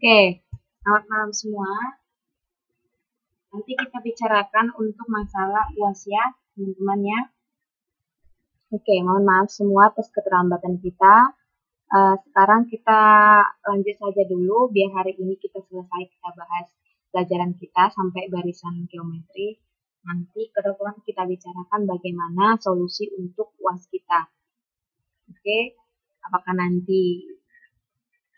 Oke, selamat malam semua. Nanti kita bicarakan untuk masalah UAS ya, teman-teman ya. Oke, mohon maaf semua atas keterlambatan kita. Sekarang kita lanjut saja dulu, biar hari ini kita selesai kita bahas pelajaran kita sampai barisan geometri. Nanti ke depan kita bicarakan bagaimana solusi untuk UAS kita. Oke, apakah nanti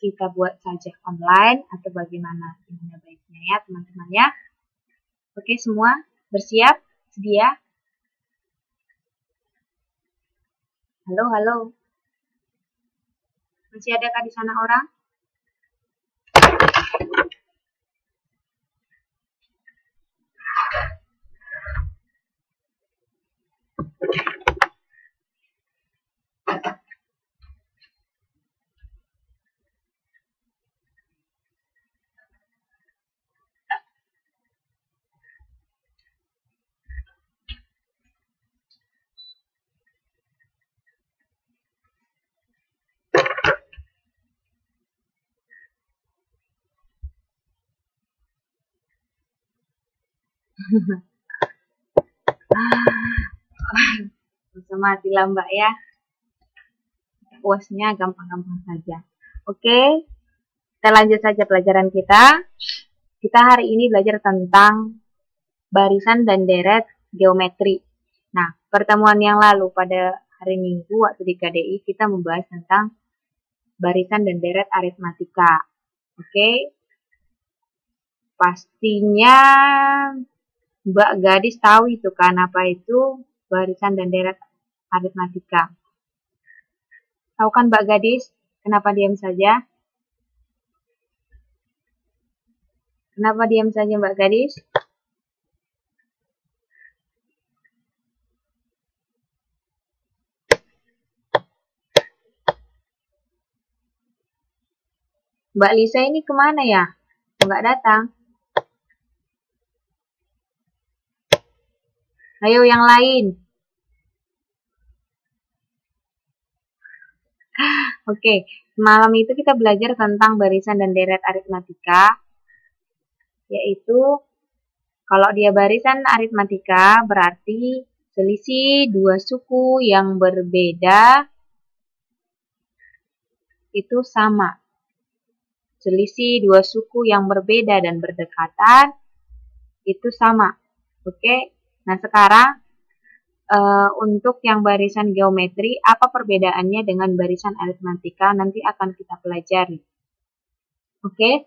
kita buat saja online atau bagaimana? Gimana baiknya ya teman-teman ya. Oke semua, bersiap? Sedia? Halo, halo. Masih adakah di sana orang? Bisa mati lah mbak ya. UASnya gampang-gampang saja. Oke, kita lanjut saja pelajaran kita. Kita hari ini belajar tentang barisan dan deret geometri. Nah, pertemuan yang lalu pada hari Minggu waktu di KDI kita membahas tentang barisan dan deret aritmatika. Oke, pastinya Mbak Gadis tahu itu kan apa itu barisan dan deret aritmatika. Tahu kan Mbak Gadis? Kenapa diam saja? Kenapa diam saja Mbak Gadis? Mbak Lisa ini kemana ya? Nggak datang. Ayo yang lain. Oke, malam itu kita belajar tentang barisan dan deret aritmatika, yaitu kalau dia barisan aritmatika berarti selisih dua suku yang berbeda itu sama. Selisih dua suku yang berbeda dan berdekatan itu sama. Oke, nah sekarang untuk yang barisan geometri, apa perbedaannya dengan barisan aritmatika nanti akan kita pelajari. Oke.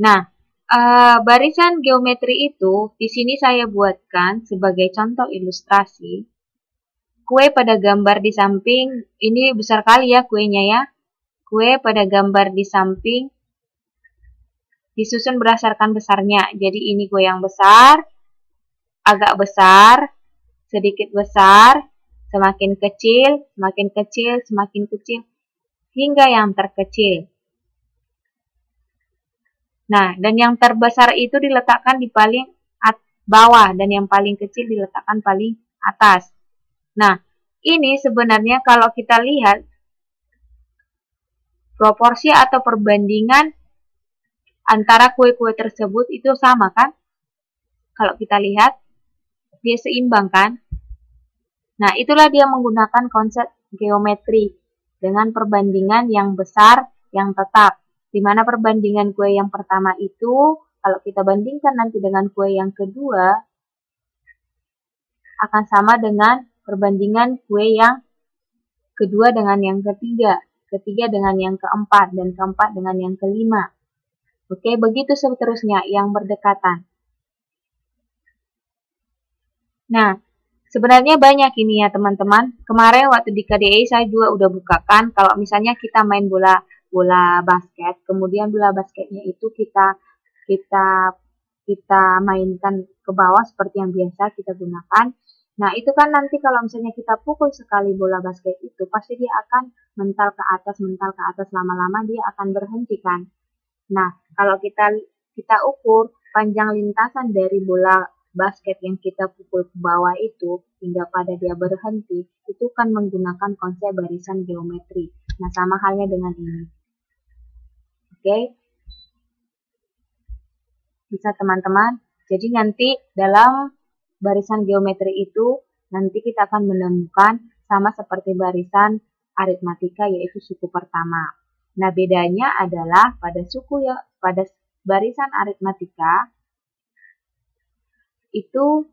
Nah, barisan geometri itu di sini saya buatkan sebagai contoh ilustrasi. Kue pada gambar di samping, ini besar kali ya kuenya ya. Kue pada gambar di samping disusun berdasarkan besarnya. Jadi ini kue yang besar, agak besar, sedikit besar, semakin kecil, semakin kecil, semakin kecil, hingga yang terkecil. Nah, dan yang terbesar itu diletakkan di paling bawah, dan yang paling kecil diletakkan paling atas. Nah, ini sebenarnya kalau kita lihat, proporsi atau perbandingan antara kue-kue tersebut itu sama kan? Kalau kita lihat, dia seimbang kan? Nah, itulah dia menggunakan konsep geometri dengan perbandingan yang besar, yang tetap. Di mana perbandingan kue yang pertama itu, kalau kita bandingkan nanti dengan kue yang kedua, akan sama dengan perbandingan kue yang kedua dengan yang ketiga, ketiga dengan yang keempat, dan keempat dengan yang kelima. Oke, begitu seterusnya yang berdekatan. Nah, sebenarnya banyak ini ya teman-teman. Kemarin waktu di KDI saya juga udah bukakan kalau misalnya kita main bola basket, kemudian bola basketnya itu kita mainkan ke bawah seperti yang biasa kita gunakan. Nah, itu kan nanti kalau misalnya kita pukul sekali bola basket itu, pasti dia akan mental ke atas, lama-lama dia akan berhenti kan. Nah, kalau kita ukur panjang lintasan dari bola basket yang kita pukul ke bawah itu hingga pada dia berhenti, itu kan menggunakan konsep barisan geometri. Nah, sama halnya dengan ini. Oke. Bisa teman-teman. Jadi nanti dalam barisan geometri itu nanti kita akan menemukan sama seperti barisan aritmatika, yaitu suku pertama. Nah, bedanya adalah pada barisan aritmatika itu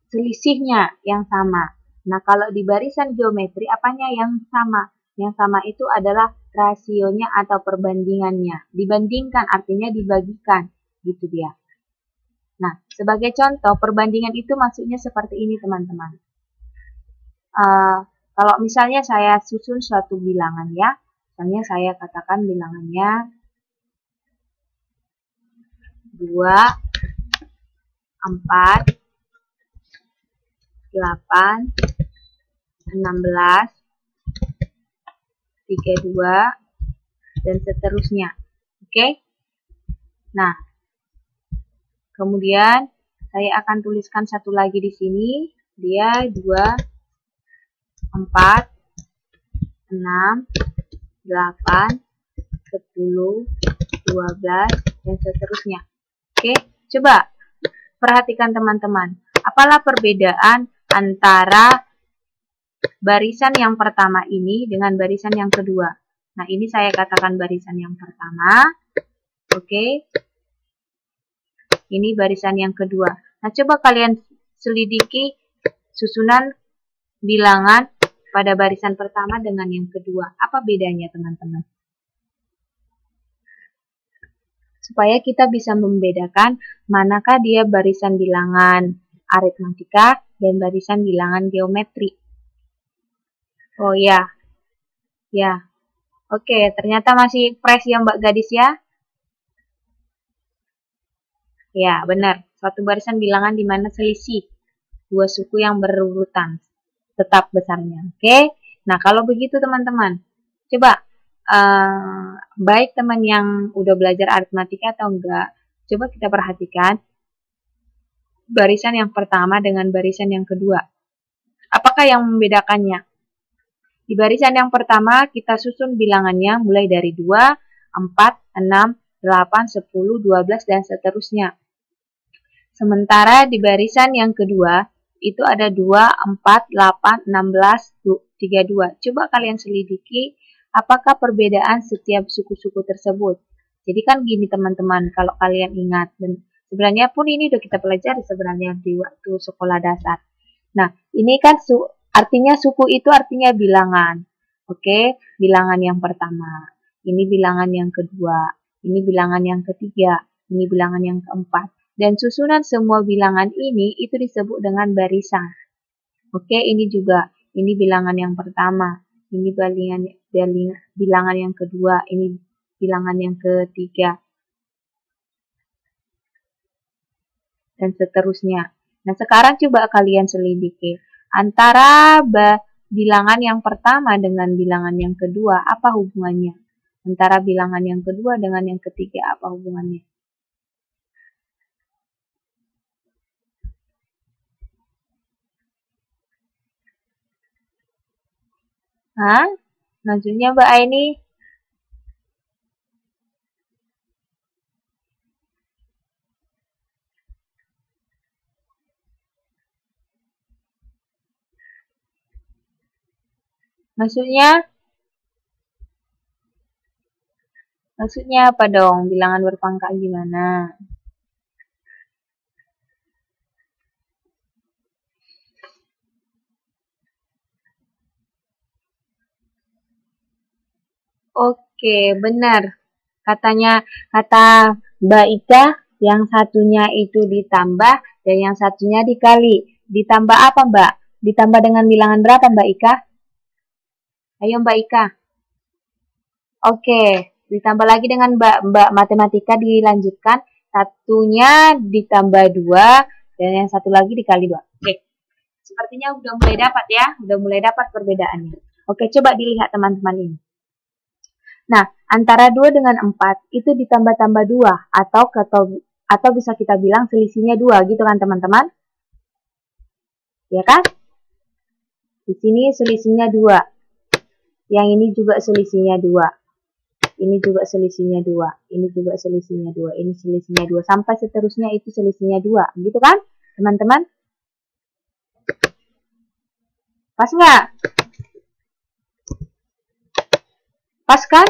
selisihnya yang sama. Nah, kalau di barisan geometri apanya yang sama? Yang sama itu adalah rasionya atau perbandingannya. Dibandingkan artinya dibagikan, gitu dia. Nah, sebagai contoh, perbandingan itu maksudnya seperti ini, teman-teman. Kalau misalnya saya susun suatu bilangan ya, misalnya saya katakan bilangannya 2, 4, 8, 16, 32, dan seterusnya. Oke? Nah, kemudian saya akan tuliskan satu lagi di sini. Dia 2, 4, 6, 8, 10, 12, dan seterusnya. Oke, coba perhatikan teman-teman. Apalah perbedaan antara barisan yang pertama ini dengan barisan yang kedua? Nah, ini saya katakan barisan yang pertama. Oke. Ini barisan yang kedua. Nah, coba kalian selidiki susunan bilangan pada barisan pertama dengan yang kedua. Apa bedanya, teman-teman? Supaya kita bisa membedakan manakah dia barisan bilangan aritmatika dan barisan bilangan geometri. Oh ya. Ya. Oke, ternyata masih fresh ya Mbak Gadis ya? Ya, benar. Suatu barisan bilangan di mana selisih dua suku yang berurutan tetap besarnya. Oke. Nah, kalau begitu teman-teman, coba baik teman yang udah belajar aritmatika atau enggak, coba kita perhatikan barisan yang pertama dengan barisan yang kedua. Apakah yang membedakannya? Di barisan yang pertama kita susun bilangannya mulai dari 2, 4, 6, 8, 10, 12, dan seterusnya. Sementara di barisan yang kedua, itu ada 2, 4, 8, 16, 32. Coba kalian selidiki, apakah perbedaan setiap suku-suku tersebut. Jadi kan gini teman-teman, kalau kalian ingat. Dan sebenarnya pun ini udah kita pelajari sebenarnya di waktu sekolah dasar. Nah, ini kan artinya suku itu artinya bilangan. Oke, bilangan yang pertama. Ini bilangan yang kedua. Ini bilangan yang ketiga. Ini bilangan yang keempat. Dan susunan semua bilangan ini itu disebut dengan barisan. Oke, ini juga. Ini bilangan yang pertama. Ini bilangan yang kedua. Ini bilangan yang ketiga. Dan seterusnya. Nah, sekarang coba kalian selidiki. Antara bilangan yang pertama dengan bilangan yang kedua, apa hubungannya? Antara bilangan yang kedua dengan yang ketiga, apa hubungannya? Hah? Maksudnya Mbak Aini? Maksudnya apa dong? Bilangan berpangkat gimana? Oke, benar. Kata Mbak Ika, yang satunya itu ditambah dan yang satunya dikali. Ditambah apa, Mbak? Ditambah dengan bilangan berapa, Mbak Ika? Ayo, Mbak Ika. Oke, ditambah lagi dengan Mbak Matematika dilanjutkan. Satunya ditambah 2 dan yang satu lagi dikali 2. Oke, sepertinya udah mulai dapat ya. Udah mulai dapat perbedaannya. Oke, coba dilihat teman-teman ini. Nah, antara 2 dengan 4 itu ditambah-tambah 2 atau bisa kita bilang selisihnya 2 gitu kan teman-teman? Ya kan? Di sini selisihnya 2. Yang ini juga selisihnya 2. ini juga selisihnya 2, ini juga selisihnya 2, ini selisihnya 2, sampai seterusnya itu selisihnya 2, gitu kan teman-teman? Pas nggak? Pas kan?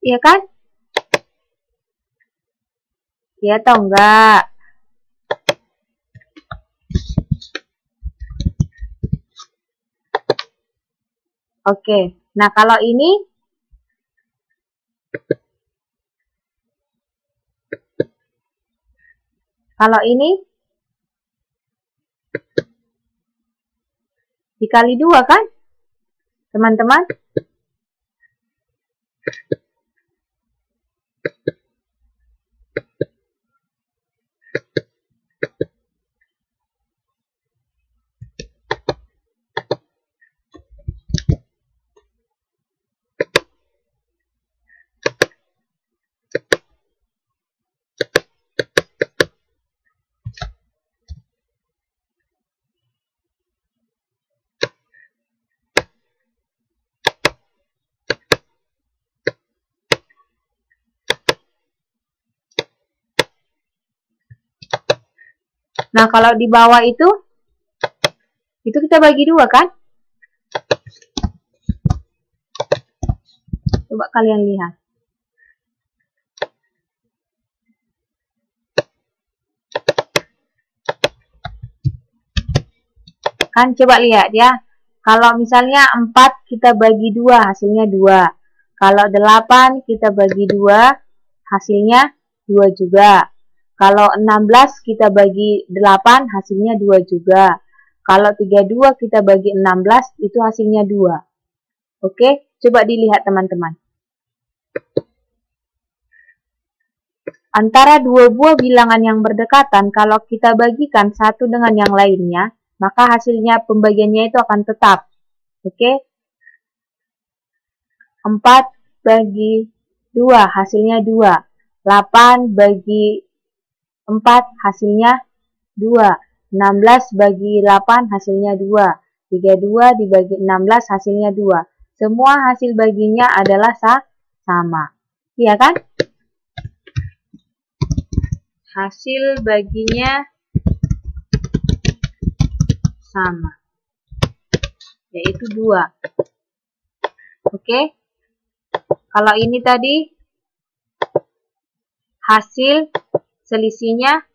Iya kan? Iya atau enggak? Oke, nah kalau ini dikali 2 kan teman-teman? Nah, kalau di bawah itu kita bagi 2 kan? Coba kalian lihat. Kan coba lihat ya. Kalau misalnya 4 kita bagi 2, hasilnya 2. Kalau 8 kita bagi 2, hasilnya 2 juga. Kalau 16 kita bagi 8, hasilnya 2 juga. Kalau 32 kita bagi 16, itu hasilnya 2. Oke, coba dilihat teman-teman. Antara dua buah bilangan yang berdekatan, kalau kita bagikan satu dengan yang lainnya, maka hasilnya pembagiannya itu akan tetap. Oke? 4 bagi 2, hasilnya 2. 8 bagi 4, hasilnya 2. 16 bagi 8, hasilnya 2. 32 dibagi 16, hasilnya 2. Semua hasil baginya adalah sama. Iya kan? Hasil baginya sama, yaitu 2. Oke? Kalau ini tadi hasil selisihnya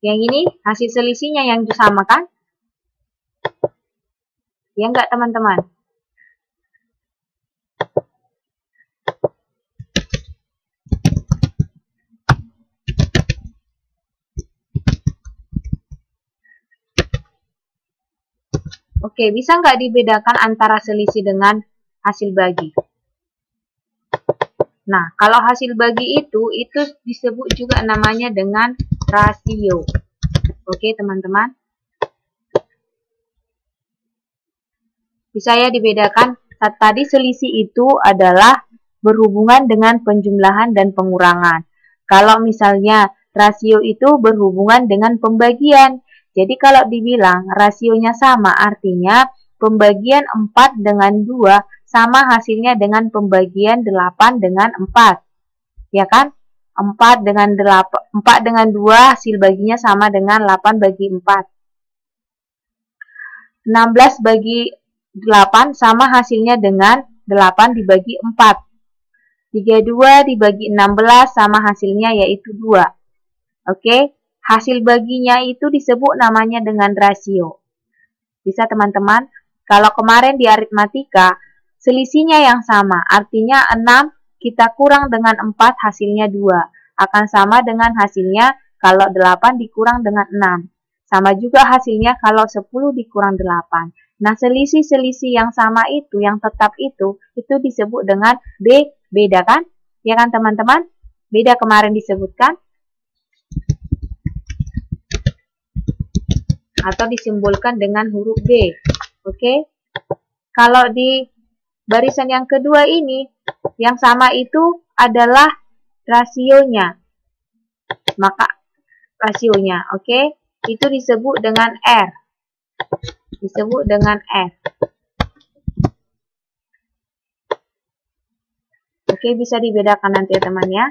yang ini, hasil selisihnya yang sama kan? Ya enggak teman-teman? Oke, bisa nggak dibedakan antara selisih dengan hasil bagi? Nah, kalau hasil bagi itu disebut juga namanya dengan rasio. Oke, teman-teman. Bisa ya dibedakan? Tadi selisih itu adalah berhubungan dengan penjumlahan dan pengurangan. Kalau misalnya rasio itu berhubungan dengan pembagian. Jadi kalau dibilang rasionya sama, artinya pembagian 4 dengan 2 sama hasilnya dengan pembagian 8 dengan 4. Ya kan? 4 dengan 2 hasil baginya sama dengan 8 bagi 4. 16 bagi 8 sama hasilnya dengan 8 dibagi 4. 32 dibagi 16 sama hasilnya yaitu 2. Oke? Hasil baginya itu disebut namanya dengan rasio. Bisa teman-teman? Kalau kemarin di aritmatika, selisihnya yang sama. Artinya 6 kita kurang dengan 4 hasilnya 2. Akan sama dengan hasilnya kalau 8 dikurang dengan 6. Sama juga hasilnya kalau 10 dikurang 8. Nah, selisih-selisih yang sama itu, yang tetap itu disebut dengan beda kan? Ya kan teman-teman? Beda kemarin disebutkan. Atau disimbolkan dengan huruf B. Oke? Kalau di barisan yang kedua ini, yang sama itu adalah rasionya. Maka rasionya, oke? Itu disebut dengan R. Disebut dengan R. Oke, bisa dibedakan nanti ya teman ya.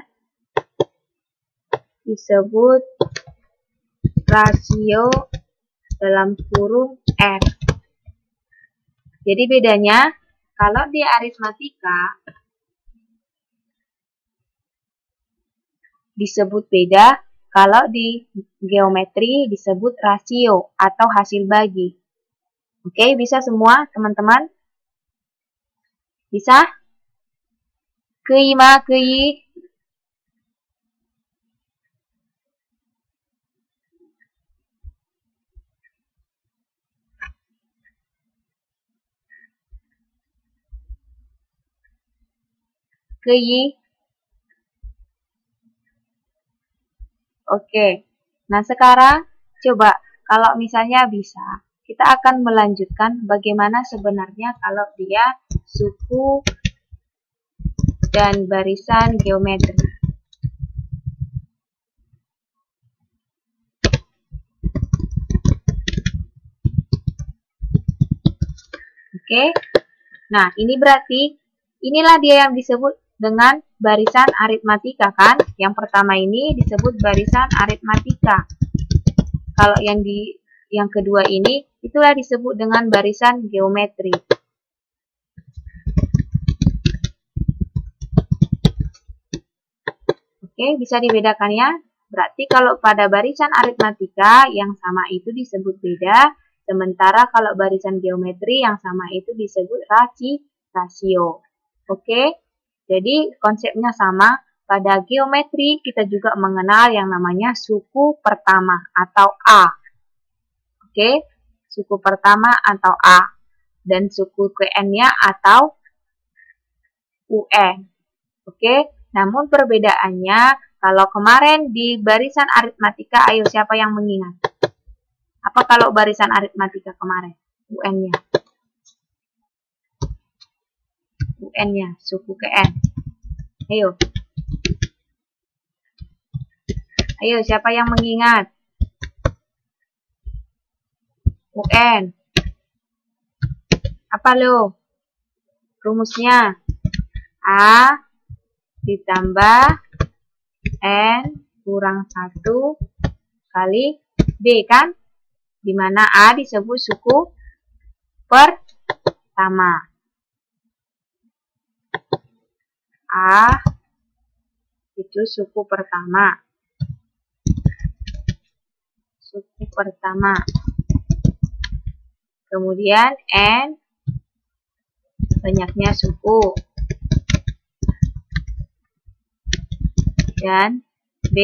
Disebut rasio dalam kurung R. Jadi bedanya, kalau di aritmatika disebut beda, kalau di geometri disebut rasio atau hasil bagi. Oke, bisa semua teman-teman? Bisa? Kei ma kei? Kei? Oke. Nah, sekarang coba kalau misalnya bisa, kita akan melanjutkan bagaimana sebenarnya kalau dia suku dan barisan geometri. Oke. Nah, ini berarti inilah dia yang disebut dengan barisan aritmatika kan? Yang pertama ini disebut barisan aritmatika. Kalau yang kedua ini itulah disebut dengan barisan geometri. Oke, bisa dibedakan ya. Berarti kalau pada barisan aritmatika yang sama itu disebut beda, sementara kalau barisan geometri yang sama itu disebut rasio. Oke. Jadi konsepnya sama, pada geometri kita juga mengenal yang namanya suku pertama atau A. Oke, suku pertama atau A. Dan suku QN-nya atau UN. Oke, namun perbedaannya kalau kemarin di barisan aritmatika, ayo siapa yang mengingat? Apa kalau barisan aritmatika kemarin? UN-nya. UN-nya, suku QN. Ayo. Ayo, siapa yang mengingat? UN. Apa lo? Rumusnya. A ditambah N kurang 1 kali B kan? Dimana A disebut suku pertama. A itu suku pertama. Suku pertama. Kemudian N banyaknya suku. Dan B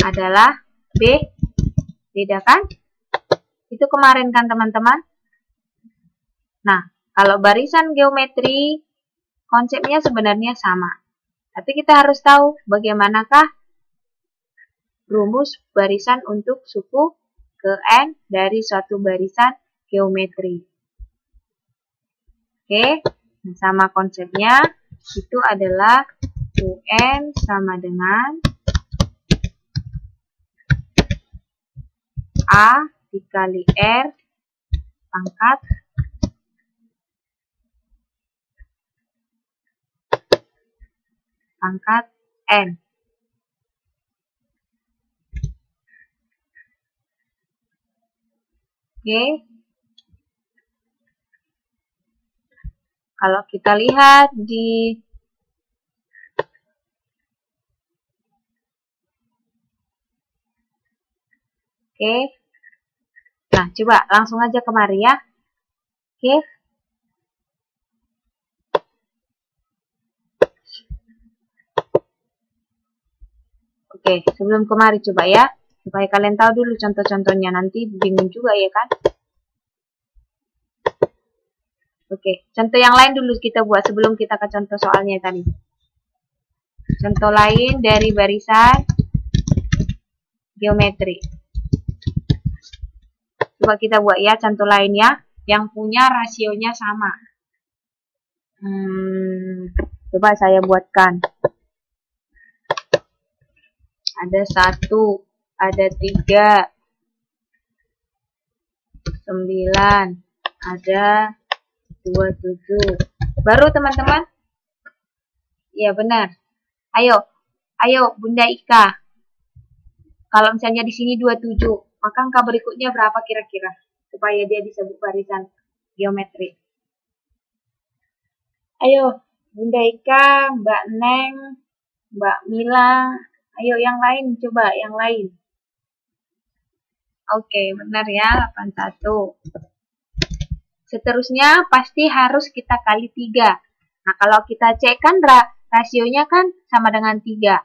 adalah B. Beda kan? Itu kemarin kan teman-teman? Nah, kalau barisan geometri konsepnya sebenarnya sama. Tapi kita harus tahu bagaimanakah rumus barisan untuk suku ke N dari suatu barisan geometri. Oke, nah sama konsepnya itu adalah UN sama dengan A dikali R pangkat N. Oke. Kalau kita lihat di Oke. Nah, coba langsung aja kemari ya. Oke. Oke, sebelum kemari coba ya. Supaya kalian tahu dulu contoh-contohnya. Nanti bingung juga ya kan. Oke, contoh yang lain dulu kita buat sebelum kita ke contoh soalnya tadi. Contoh lain dari barisan geometri. Coba kita buat ya contoh lainnya. yang punya rasionya sama. Coba saya buatkan. Ada 1, ada 3, 9, ada 27. Baru teman-teman? Iya benar. Ayo Bunda Ika. Kalau misalnya di sini 27, maka angka berikutnya berapa kira-kira? Supaya dia disebut barisan geometri. Ayo Bunda Ika, Mbak Neng, Mbak Mila. Ayo yang lain, coba yang lain. Oke, benar ya, 81. Seterusnya pasti harus kita kali 3. Nah, kalau kita cek kan rasionya kan sama dengan 3.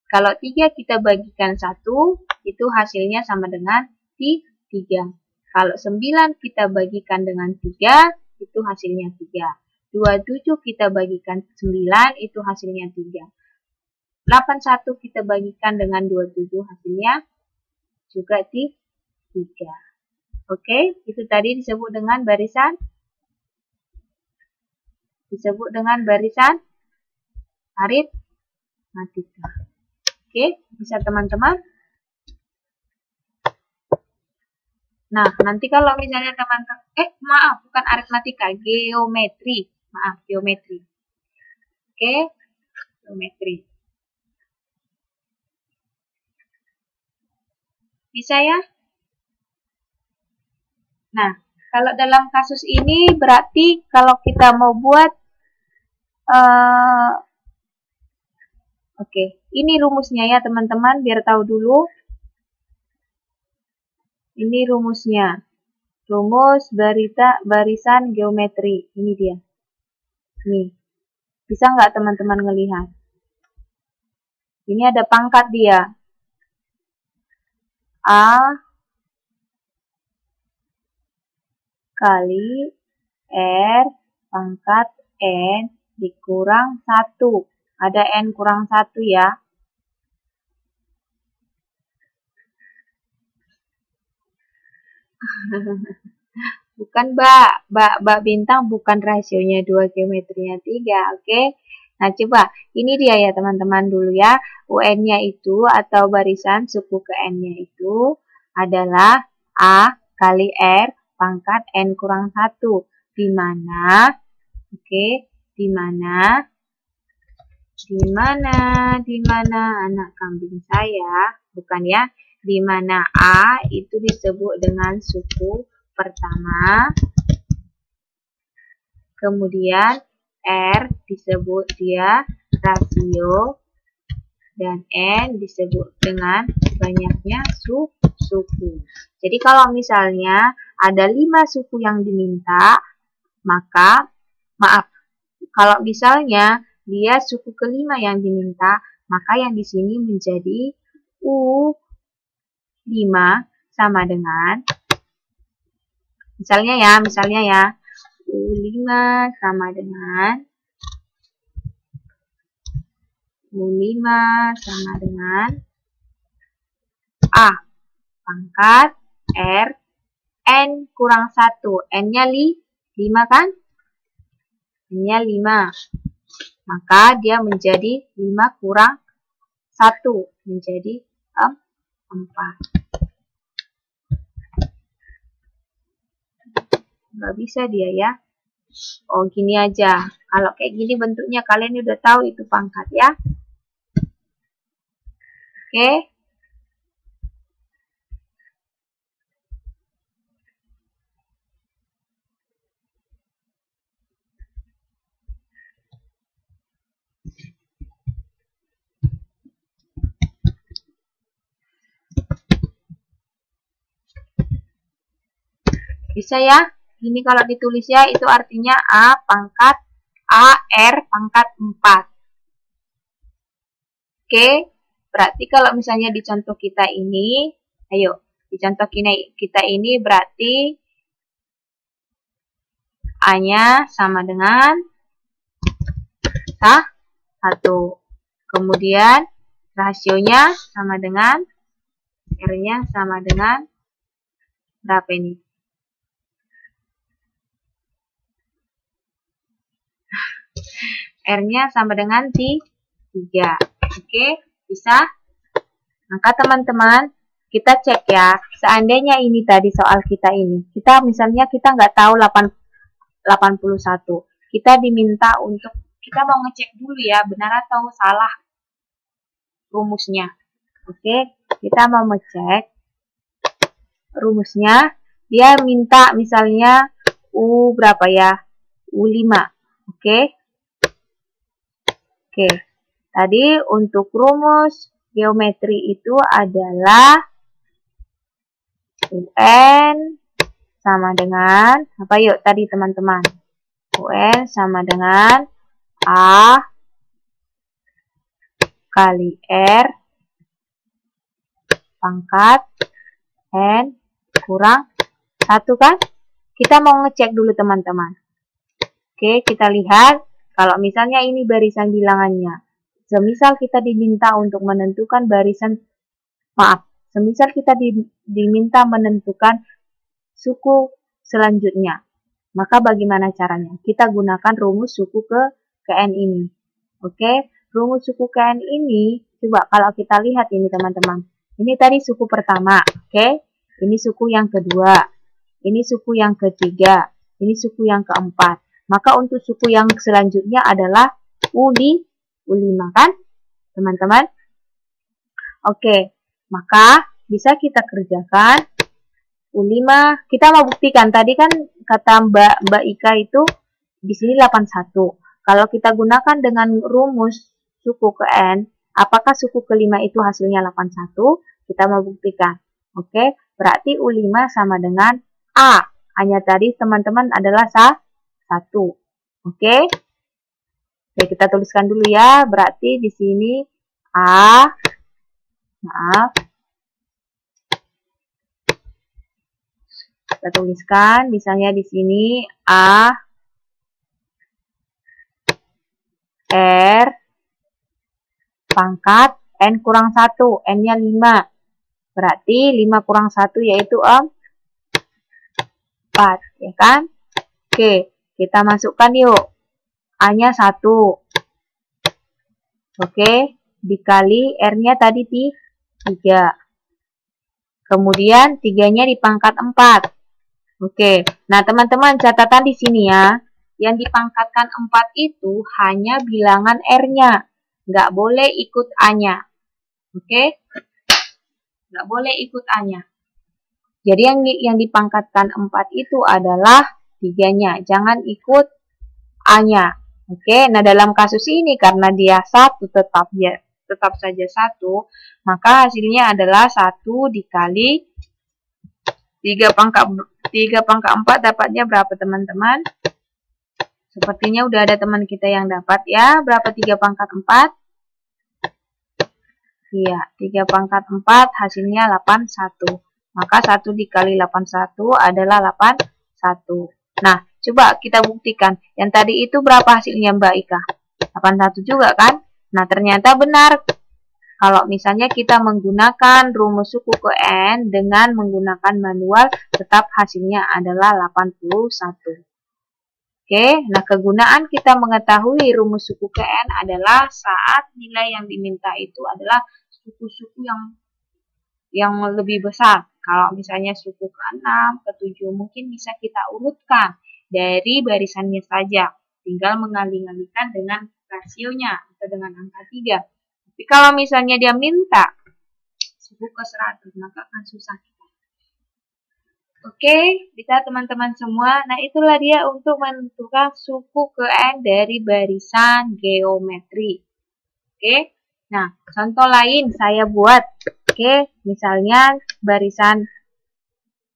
Kalau 3 kita bagikan 1, itu hasilnya sama dengan 3. Kalau 9 kita bagikan dengan 3, itu hasilnya 3. 27 kita bagikan 9, itu hasilnya 3. 81 kita bagikan dengan 27, hasilnya juga 3. Oke, itu tadi disebut dengan barisan aritmatika. Oke, bisa teman-teman. Nah, nanti kalau misalnya teman-teman, maaf, bukan aritmatika, geometri. Maaf, geometri. Oke, geometri. Bisa ya? Nah, kalau dalam kasus ini berarti kalau kita mau buat, oke, ini rumusnya ya teman-teman, biar tahu dulu. Ini rumusnya. Rumus barisan geometri. Ini dia. Nih. Bisa nggak teman-teman ngelihat? Ini ada pangkat dia. A kali R pangkat N dikurang 1. Ada N kurang 1 ya. Bukan Mbak Bintang, bukan rasionya 2, geometrinya 3, oke? Nah, coba, ini dia ya teman-teman dulu ya. UN-nya itu atau barisan suku ke N-nya itu adalah A kali R pangkat N kurang 1. Di mana anak kambing saya, bukan ya, di mana A itu disebut dengan suku pertama, kemudian R disebut dia rasio, dan N disebut dengan banyaknya suku. Jadi kalau misalnya ada 5 suku yang diminta, maka, kalau misalnya dia suku kelima yang diminta, maka yang di sini menjadi U5 sama dengan, misalnya ya, U5 sama dengan A pangkat R N kurang 1. N-nya 5 kan? N-nya 5. Maka dia menjadi 5 kurang 1. Menjadi 4. Nggak bisa dia ya. Oh, gini aja. Kalau kayak gini bentuknya kalian udah tahu itu pangkat ya. Oke. Bisa ya? Ini kalau ditulis ya, itu artinya A pangkat AR pangkat 4. Oke, berarti kalau misalnya di contoh kita ini, di contoh kita ini berarti A-nya sama dengan 1. Kemudian rasionya sama dengan R-nya sama dengan berapa ini? R-nya sama dengan 3. Oke, bisa? Maka teman-teman, kita cek ya. Seandainya ini tadi soal kita ini. Misalnya kita nggak tahu 81. Kita diminta untuk, kita mau ngecek dulu ya, benar atau salah rumusnya. Oke, kita mau ngecek rumusnya. Dia minta misalnya U berapa ya? U5. Oke. Oke. Tadi untuk rumus geometri itu adalah UN sama dengan apa yuk tadi teman-teman? UN sama dengan A kali R pangkat N kurang 1 kan? Kita mau ngecek dulu teman-teman. Oke, kita lihat kalau misalnya ini barisan bilangannya. Semisal kita diminta untuk menentukan semisal kita diminta menentukan suku selanjutnya. Maka bagaimana caranya? Kita gunakan rumus suku ke N ini. Oke, rumus suku ke N ini, coba kalau kita lihat ini teman-teman. Ini tadi suku pertama, oke? Ini suku yang kedua, ini suku yang ketiga, ini suku yang keempat. Maka untuk suku yang selanjutnya adalah U5 kan, teman-teman? Oke, maka bisa kita kerjakan U5. Kita mau buktikan tadi kan kata Mbak Ika itu di sini 81. Kalau kita gunakan dengan rumus suku ke N, apakah suku kelima itu hasilnya 81? Kita mau buktikan. Oke, berarti U5 sama dengan A. Hanya tadi teman-teman adalah 1. Oke. Oke, kita tuliskan dulu ya. Berarti di sini A, maaf. Kita tuliskan misalnya di sini A R pangkat N kurang 1, N-nya 5. Berarti 5 kurang 1 yaitu 4, ya kan? Oke, kita masukkan yuk. A-nya 1. Oke, dikali R-nya tadi 3. Kemudian 3-nya dipangkat 4. Oke, nah teman-teman catatan di sini ya. Yang dipangkatkan 4 itu hanya bilangan R-nya. Nggak boleh ikut A-nya. Oke? Nggak boleh ikut A-nya. Jadi yang dipangkatkan 4 itu adalah 3-nya. Jangan ikut A-nya. Oke, nah dalam kasus ini karena dia 1 tetap saja 1, maka hasilnya adalah 1 dikali 3 pangkat 4 dapatnya berapa teman-teman? Sepertinya udah ada teman kita yang dapat ya. Berapa 3 pangkat 4? Iya, 3 pangkat 4 hasilnya 81. Maka 1 dikali 81 adalah 81. Nah, coba kita buktikan. Yang tadi itu berapa hasilnya Mbak Ika? 81 juga kan? Nah, ternyata benar. Kalau misalnya kita menggunakan rumus suku ke N dengan menggunakan manual, tetap hasilnya adalah 81. Oke, nah kegunaan kita mengetahui rumus suku ke N adalah saat nilai yang diminta itu adalah suku-suku yang lebih besar. Kalau misalnya suku ke-6, ke-7 mungkin bisa kita urutkan dari barisannya saja. Tinggal mengalih-alihkan dengan rasionya atau dengan angka 3. Tapi kalau misalnya dia minta suku ke-100, maka akan susah kita. Oke, bisa teman-teman semua. Nah, itulah dia untuk menentukan suku ke N dari barisan geometri. Oke. Nah, contoh lain saya buat. Oke, misalnya barisan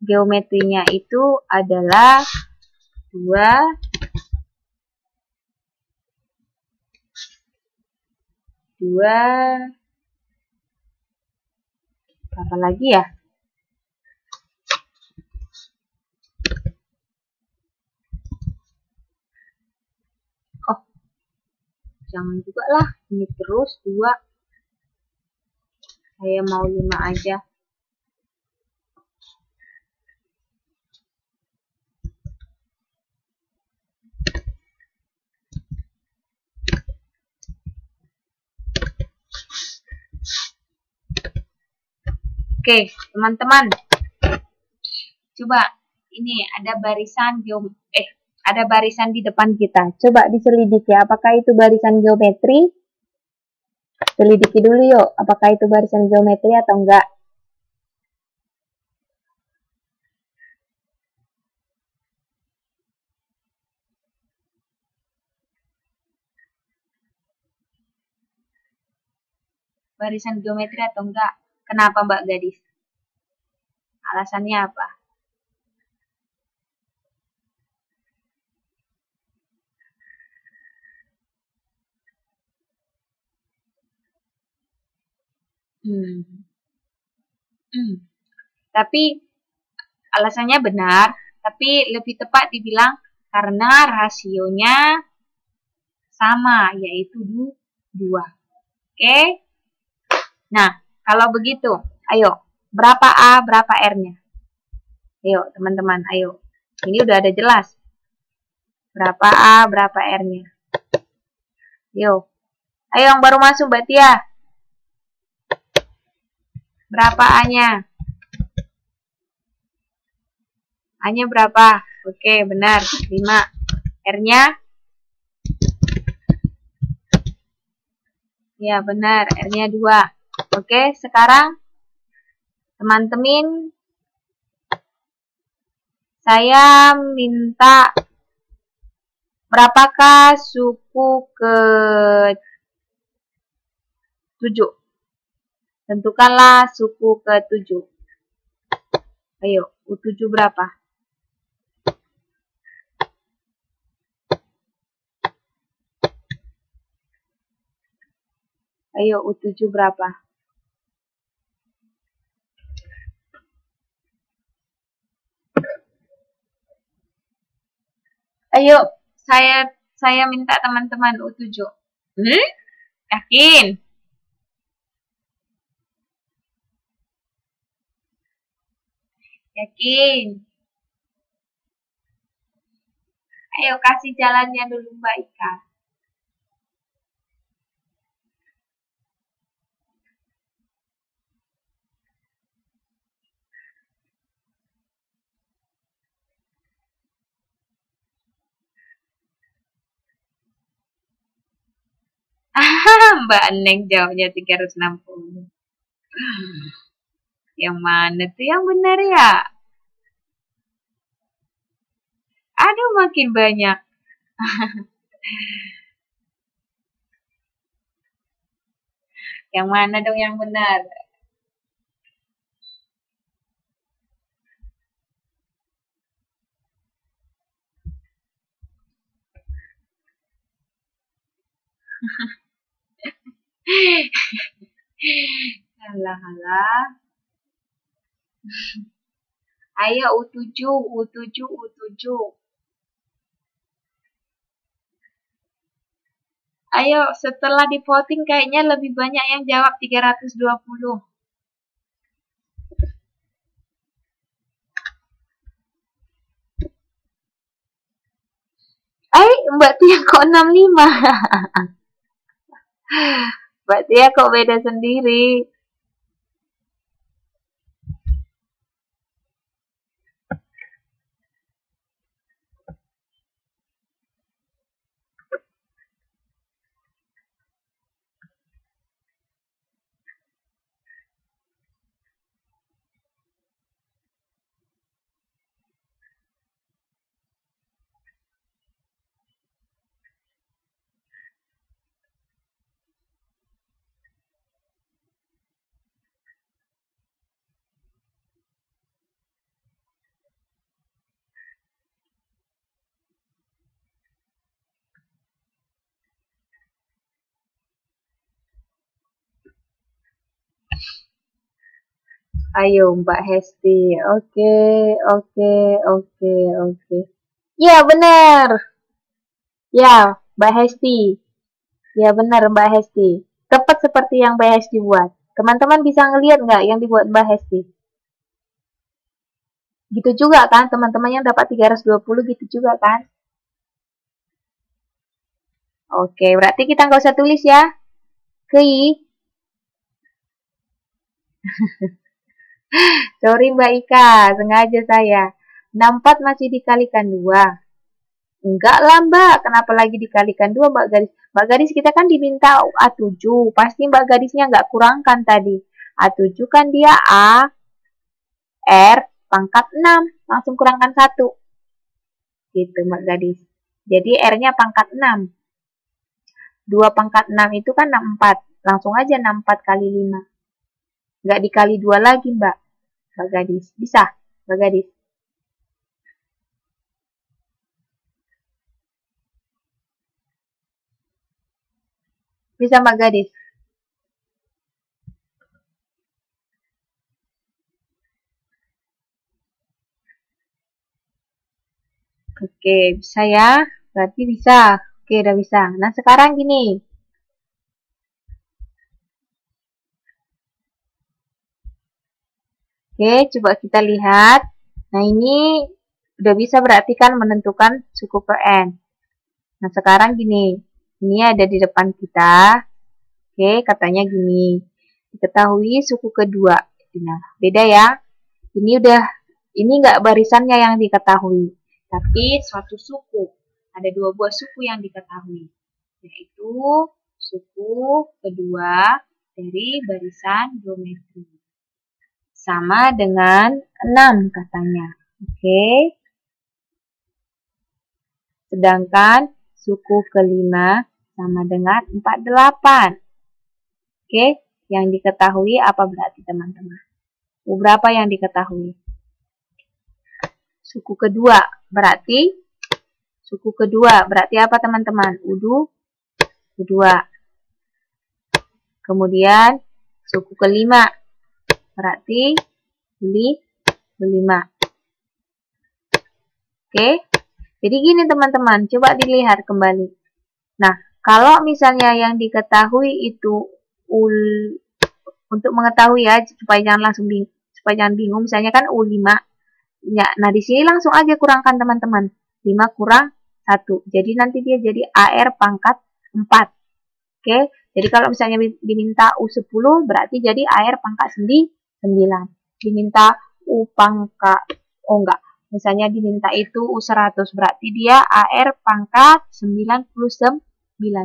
geometrinya itu adalah 2 apa lagi ya? Oh, jangan juga lah, ini terus 2. Saya mau 5 aja. Oke, teman-teman. Coba ini ada barisan di depan kita. Coba diselidiki apakah itu barisan geometri? Selidiki dulu yuk, apakah itu barisan geometri atau enggak? Barisan geometri atau enggak? Kenapa Mbak Gadis? Alasannya apa? Tapi alasannya benar, tapi lebih tepat dibilang karena rasionya sama, yaitu 2. Oke? Nah, kalau begitu, ayo, berapa A, berapa R-nya? Ayo, teman-teman, ayo. Ini udah ada jelas. Berapa A, berapa R-nya? Ayo. Ayo yang baru masuk, Mbak Tia. Berapa A-nya? A-nya berapa? Oke, benar. 5. R-nya? Ya, benar. R-nya 2. Oke, sekarang teman-teman, saya minta berapakah suku ke-7? Tentukanlah suku ke-7. Ayo, U7 berapa? Ayo, U7 berapa? Ayo, saya minta teman-teman U7. Yakin? Yakin? Ayo kasih jalannya dulu Mbak Ika. Mbak Neng jawabnya 360. Yang mana tuh yang benar ya? Aduh, makin banyak. Yang mana dong yang benar? Alah, alah. Ayo U7, U7, U7. Ayo, setelah di voting kayaknya lebih banyak yang jawab 320. Mbak Tia kok 65? Mbak Tia kok beda sendiri? Ayo Mbak Hesti. Oke, oke, oke, oke. Ya, benar. Ya, Mbak Hesti. Ya, benar Mbak Hesti. Tepat seperti yang Mbak Hesti buat. Teman-teman bisa ngelihat nggak yang dibuat Mbak Hesti? Gitu juga kan, teman-teman yang dapat 320 gitu juga kan? Oke, berarti kita nggak usah tulis ya. Kei. Sorry Mbak Ika, sengaja saya. 64 masih dikalikan 2. Enggak lah Mbak, kenapa lagi dikalikan 2 Mbak Gadis? Mbak Gadis kita kan diminta A7, pasti Mbak Gadisnya nggak kurangkan tadi. A7 kan dia A, R, pangkat 6, langsung kurangkan 1. Gitu Mbak Gadis. Jadi R-nya pangkat 6. 2 pangkat 6 itu kan 64. Langsung aja 64 kali 5. Nggak dikali 2 lagi Mbak Gadis. Bisa Mbak Gadis? Bisa Mbak Gadis? Oke, bisa ya? Berarti bisa. Oke, udah bisa. Nah, sekarang gini. Oke, coba kita lihat. Nah, ini udah bisa berarti kan menentukan suku ke N. Nah, sekarang gini. Ini ada di depan kita. Oke, katanya gini. Diketahui suku kedua. Nah, beda ya. Ini nggak barisannya yang diketahui, tapi suatu suku. Ada 2 buah suku yang diketahui, yaitu suku kedua dari barisan geometri. Sama dengan 6 katanya. Oke. Sedangkan suku kelima sama dengan 48. Oke, yang diketahui apa berarti teman-teman? Berapa yang diketahui? Suku kedua berarti apa teman-teman? U2. Kemudian suku kelima berarti U5. Oke. Jadi gini teman-teman, coba dilihat kembali. Nah, kalau misalnya yang diketahui itu untuk mengetahui ya, supaya jangan bingung, misalnya kan U5. Ya, nah di sini langsung aja kurangkan teman-teman. 5 kurang 1. Jadi nanti dia jadi AR pangkat 4. Oke, jadi kalau misalnya diminta U10 berarti jadi AR pangkat 9. Diminta U pangkat, misalnya diminta itu U100 berarti dia AR pangkat 99.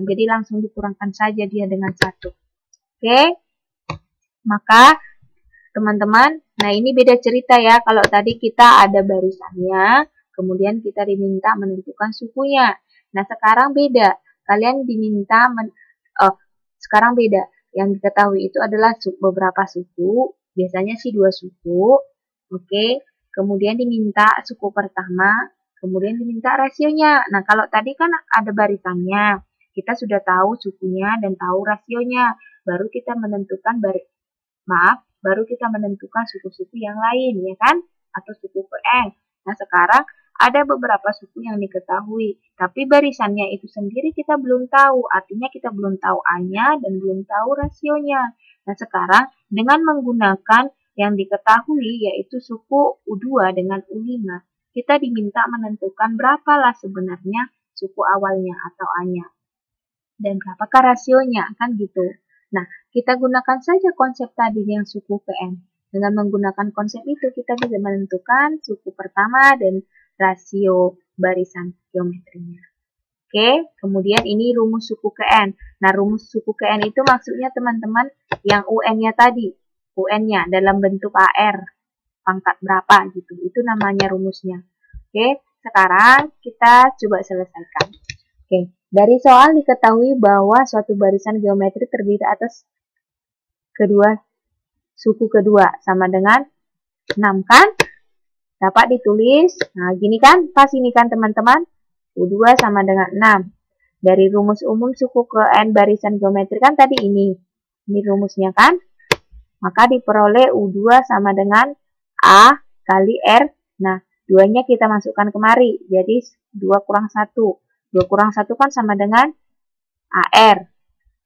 Jadi langsung dikurangkan saja dia dengan 1. Oke, maka teman-teman, nah ini beda cerita ya. Kalau tadi kita ada barisannya, kemudian kita diminta menentukan sukunya. Nah sekarang beda, kalian diminta sekarang beda. Yang diketahui itu adalah beberapa suku, biasanya sih 2 suku. Oke, kemudian diminta suku pertama, kemudian diminta rasionya. Nah kalau tadi kan ada barisannya, kita sudah tahu sukunya dan tahu rasionya, baru kita menentukan baru kita menentukan suku-suku yang lain, ya kan? Atau suku N. Nah, sekarang ada beberapa suku yang diketahui, tapi barisannya itu sendiri kita belum tahu. Artinya kita belum tahu A-nya dan belum tahu rasionya. Nah, sekarang dengan menggunakan yang diketahui, yaitu suku U2 dengan U5, kita diminta menentukan berapalah sebenarnya suku awalnya atau A-nya. Dan berapakah rasionya, kan gitu. Nah, kita gunakan saja konsep tadi yang suku N. Dengan menggunakan konsep itu, kita bisa menentukan suku pertama dan rasio barisan geometrinya. Oke, kemudian ini rumus suku N. Nah, rumus suku N itu maksudnya teman-teman yang UN-nya tadi. UN-nya dalam bentuk AR. Pangkat berapa gitu. Itu namanya rumusnya. Oke, sekarang kita coba selesaikan. Oke, dari soal diketahui bahwa suatu barisan geometri terdiri atas suku kedua sama dengan 6 kan? Dapat ditulis. Nah, gini kan? Pas ini kan teman-teman? U2 sama dengan 6. Dari rumus umum suku ke N barisan geometri kan tadi ini. Ini rumusnya kan? Maka diperoleh U2 sama dengan A kali R. Nah, 2-nya kita masukkan kemari. Jadi 2 kurang 1. 2 kurang 1 kan sama dengan AR.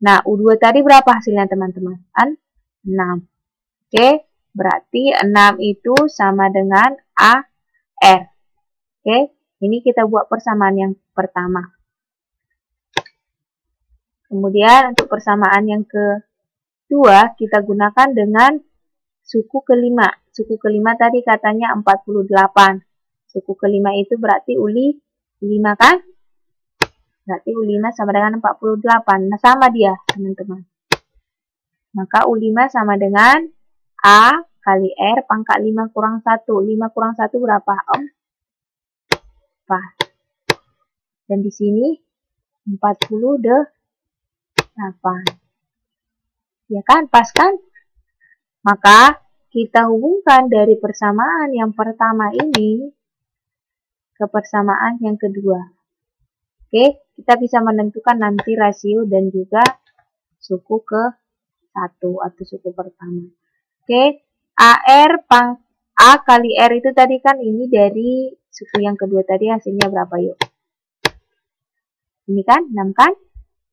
Nah, U2 tadi berapa hasilnya teman-teman? 6. Oke, berarti 6 itu sama dengan AR. Oke, ini kita buat persamaan yang pertama. Kemudian untuk persamaan yang kedua, kita gunakan dengan suku kelima. Suku kelima tadi katanya 48. Suku kelima itu berarti uli 5 kan? Berarti U5 sama dengan 48. Nah, sama dia, teman-teman. Maka U5 sama dengan A kali R pangkat 5 kurang 1. 5 kurang 1 berapa, Om? Pas. Dan di sini 48. Ya kan? Pas kan? Maka kita hubungkan dari persamaan yang pertama ini ke persamaan yang kedua. Oke, kita bisa menentukan nanti rasio dan juga suku ke 1 atau suku pertama. Oke, A kali R itu tadi kan ini dari suku yang kedua tadi hasilnya berapa yuk? Ini kan 6 kan?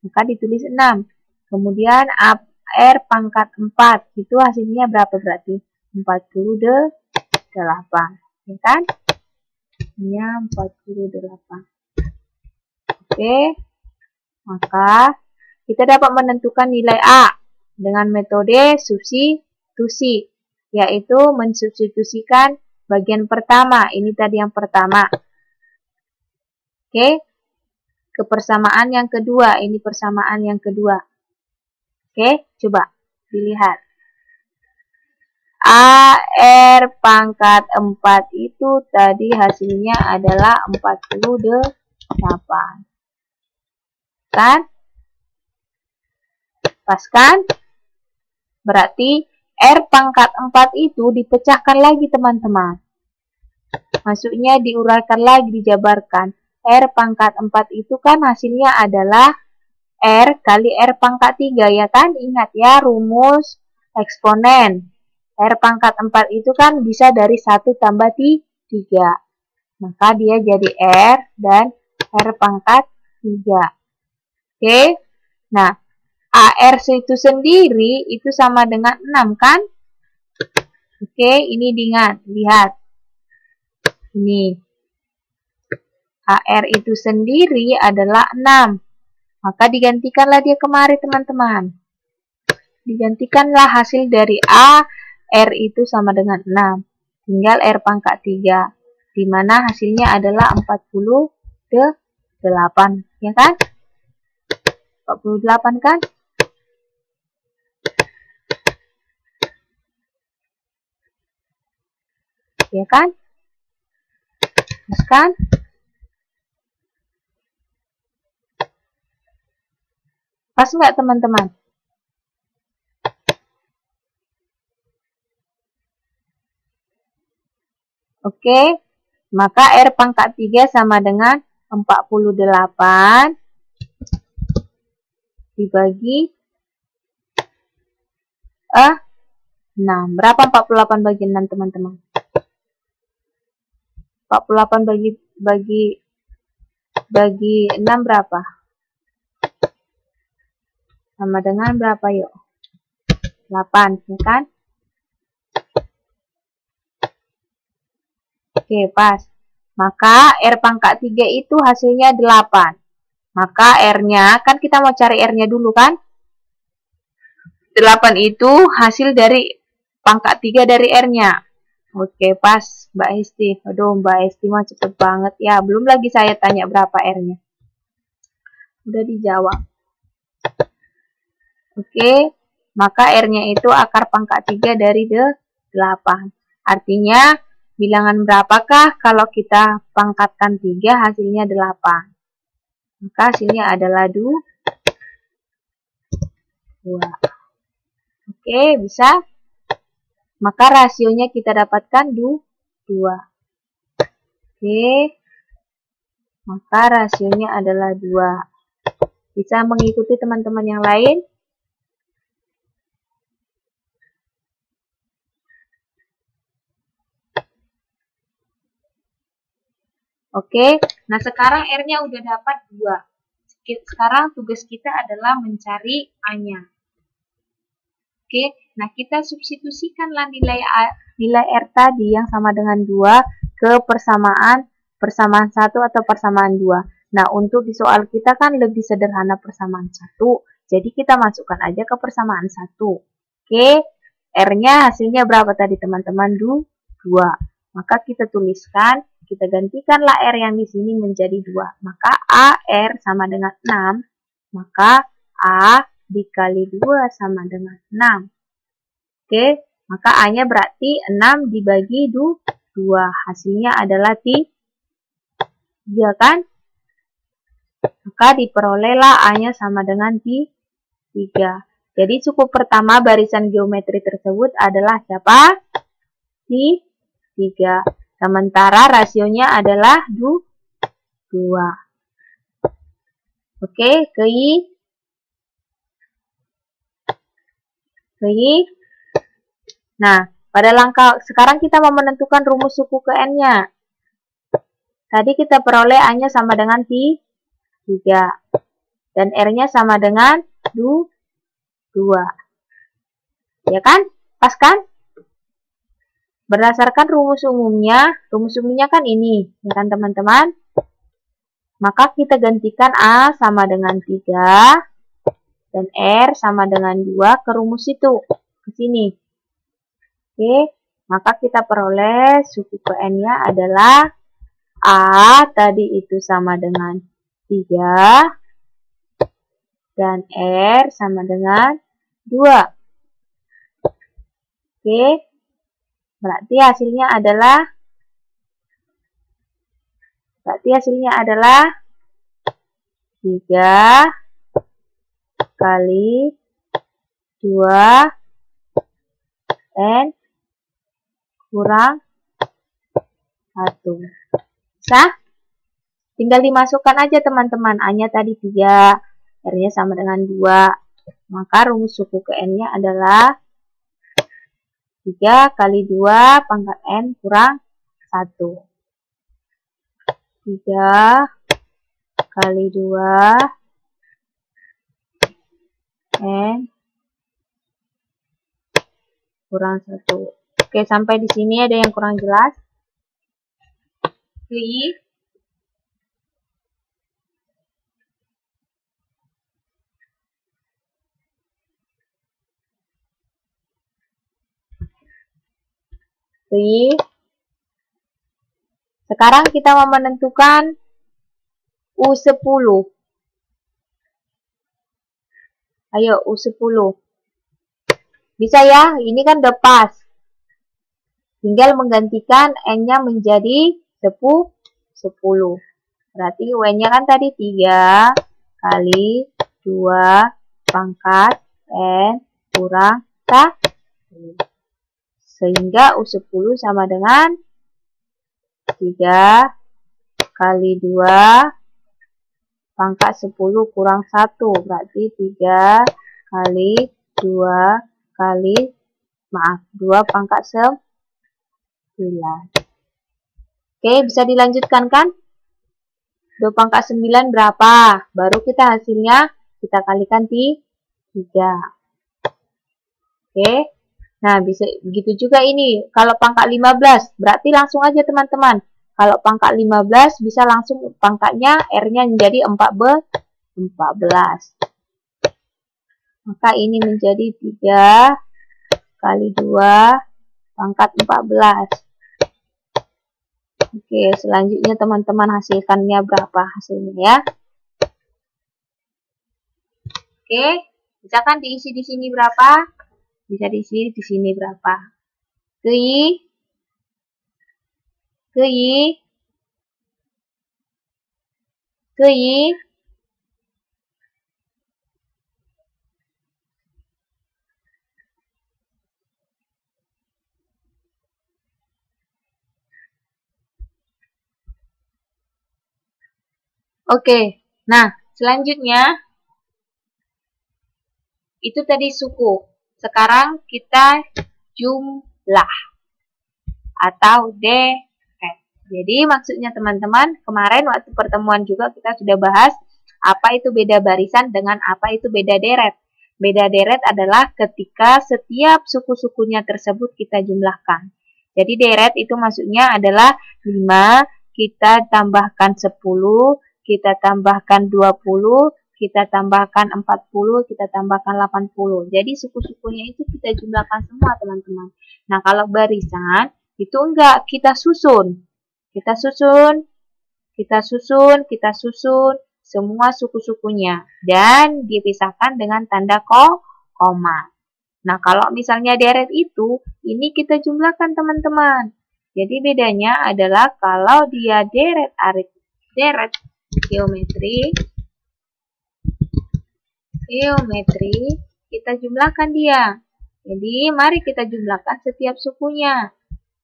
Maka ditulis 6. Kemudian R pangkat 4 itu hasilnya berapa berarti? 48. Ya kan? Ini 48. Oke, maka kita dapat menentukan nilai A dengan metode substitusi, yaitu mensubstitusikan bagian pertama. Ini tadi yang pertama. Oke, ke persamaan yang kedua. Ini persamaan yang kedua. Oke, coba dilihat. AR pangkat 4 itu tadi hasilnya adalah 48. Kan? Pas kan? Berarti R pangkat 4 itu dipecahkan lagi teman-teman. Maksudnya diuraikan lagi, dijabarkan. R pangkat 4 itu kan hasilnya adalah R kali R pangkat 3 ya kan? Ingat ya rumus eksponen. R pangkat 4 itu kan bisa dari 1 tambah 3. Maka dia jadi R dan R pangkat 3. Oke, nah AR itu sendiri itu sama dengan 6 kan? Oke, ini lihat. Ini. AR itu sendiri adalah 6. Maka digantikanlah dia kemari teman-teman. Digantikanlah hasil dari A, R itu sama dengan 6. Tinggal R pangkat 3. Di mana hasilnya adalah 48. Ya kan? 48 kan? Ya kan? Pas kan? Pas nggak teman-teman? Oke, maka R pangkat 3 sama dengan 48 dibagi 6. Berapa 48 bagi 6 teman-teman? 48 bagi 6 berapa? Sama dengan berapa yuk? 8, ya kan? Oke, pas. Maka R pangkat 3 itu hasilnya 8. Maka R-nya, kan kita mau cari R-nya dulu kan? 8 itu hasil dari pangkat 3 dari R-nya. Oke, pas Mbak Hesti. Aduh, Mbak Hesti mah cepet banget ya. Belum lagi saya tanya berapa R-nya. Udah dijawab. Oke, maka R-nya itu akar pangkat 3 dari 8. Artinya, bilangan berapakah kalau kita pangkatkan 3 hasilnya 8? Maka hasilnya adalah 2. Oke, bisa. Maka rasionya kita dapatkan 2. Oke. Maka rasionya adalah 2. Bisa mengikuti teman-teman yang lain? Oke. Nah, sekarang R-nya udah dapat 2. Sekarang tugas kita adalah mencari A-nya. Oke, nah kita substitusikanlah nilai R tadi yang sama dengan 2 ke persamaan 1 atau persamaan 2. Nah, untuk di soal kita kan lebih sederhana persamaan 1. Jadi kita masukkan aja ke persamaan 1. Oke, R-nya hasilnya berapa tadi teman-teman? 2. Maka kita tuliskan, kita gantikanlah R yang di sini menjadi 2. Maka AR sama dengan 6. Maka A dikali 2 sama dengan 6. Oke, maka A-nya berarti 6 dibagi 2. Hasilnya adalah 3 kan? Maka diperolehlah A-nya sama dengan 3. Jadi suku pertama barisan geometri tersebut adalah siapa? 3. Sementara rasionya adalah 2. Oke, ke I. Nah, pada langkah sekarang kita mau menentukan rumus suku ke N-nya. Tadi kita peroleh A-nya sama dengan 3. Dan R-nya sama dengan 2. Ya kan? Pas kan? Berdasarkan rumus umumnya kan ini, ya kan teman-teman? Maka kita gantikan A sama dengan 3 dan R sama dengan 2 ke rumus itu, ke sini. Oke, maka kita peroleh suku ke N-nya adalah A tadi itu sama dengan 3 dan R sama dengan 2. Oke, berarti hasilnya adalah 3 kali 2 N kurang 1. Bisa? Tinggal dimasukkan aja teman-teman. A-nya tadi 3, R-nya sama dengan 2. Maka rumus suku ke N-nya adalah 3 kali 2 pangkat N kurang 1. 3 kali 2 N kurang 1. Oke, sampai di sini ada yang kurang jelas? I. Sekarang kita mau menentukan U10. Ayo, U10. Bisa ya, ini kan udah pas. Tinggal menggantikan N-nya menjadi 10. Berarti UN-nya kan tadi 3 kali 2 pangkat N kurang 1. Sehingga U10 sama dengan 3 kali 2 pangkat 10 kurang 1. Berarti 3 kali 2 kali, 2 pangkat 9. Oke, bisa dilanjutkan kan? 2 pangkat 9 berapa? Baru kita hasilnya kita kalikan 3. Oke. Nah, bisa begitu juga ini. Kalau pangkat 15, berarti langsung aja teman-teman. Kalau pangkat 15 bisa langsung pangkatnya R-nya menjadi 14. Maka ini menjadi 3 kali 2 pangkat 14. Oke, selanjutnya teman-teman hasilkannya berapa hasilnya ya. Oke, bisa kan diisi di sini berapa? Bisa diisi di sini berapa? Oke. Oke, nah selanjutnya itu tadi suku. Sekarang kita jumlah atau deret. Jadi maksudnya teman-teman, kemarin waktu pertemuan juga kita sudah bahas apa itu beda barisan dengan apa itu beda deret. Beda deret adalah ketika setiap suku-sukunya tersebut kita jumlahkan. Jadi deret itu maksudnya adalah 5, kita tambahkan 10, kita tambahkan 20, kita tambahkan 40, kita tambahkan 80. Jadi suku-sukunya itu kita jumlahkan semua, teman-teman. Nah, kalau barisan itu enggak, kita susun. Kita susun, kita susun, kita susun semua suku-sukunya dan dipisahkan dengan tanda koma. Nah, kalau misalnya deret itu, ini kita jumlahkan, teman-teman. Jadi bedanya adalah kalau dia deret geometri, kita jumlahkan dia. Jadi mari kita jumlahkan setiap sukunya.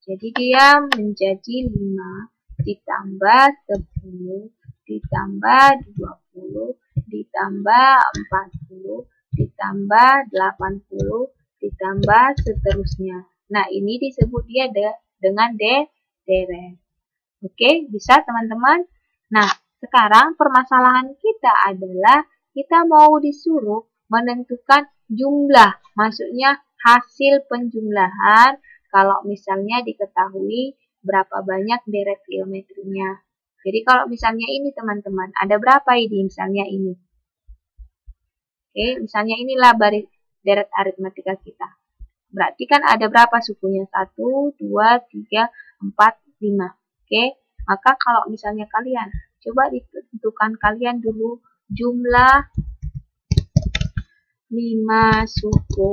Jadi dia menjadi 5 ditambah 10 ditambah 20 ditambah 40 ditambah 80 ditambah seterusnya. Nah, ini disebut dia dengan deret. Oke, bisa teman-teman? Nah, sekarang permasalahan kita adalah kita mau disuruh menentukan jumlah, maksudnya hasil penjumlahan kalau misalnya diketahui berapa banyak deret geometrinya. Jadi kalau misalnya ini teman-teman, ada berapa ini misalnya ini? Oke, misalnya inilah baris deret aritmatika kita. Berarti kan ada berapa sukunya? 1, 2, 3, 4, 5. Oke, maka kalau misalnya kalian coba ditentukan kalian dulu jumlah 5 suku.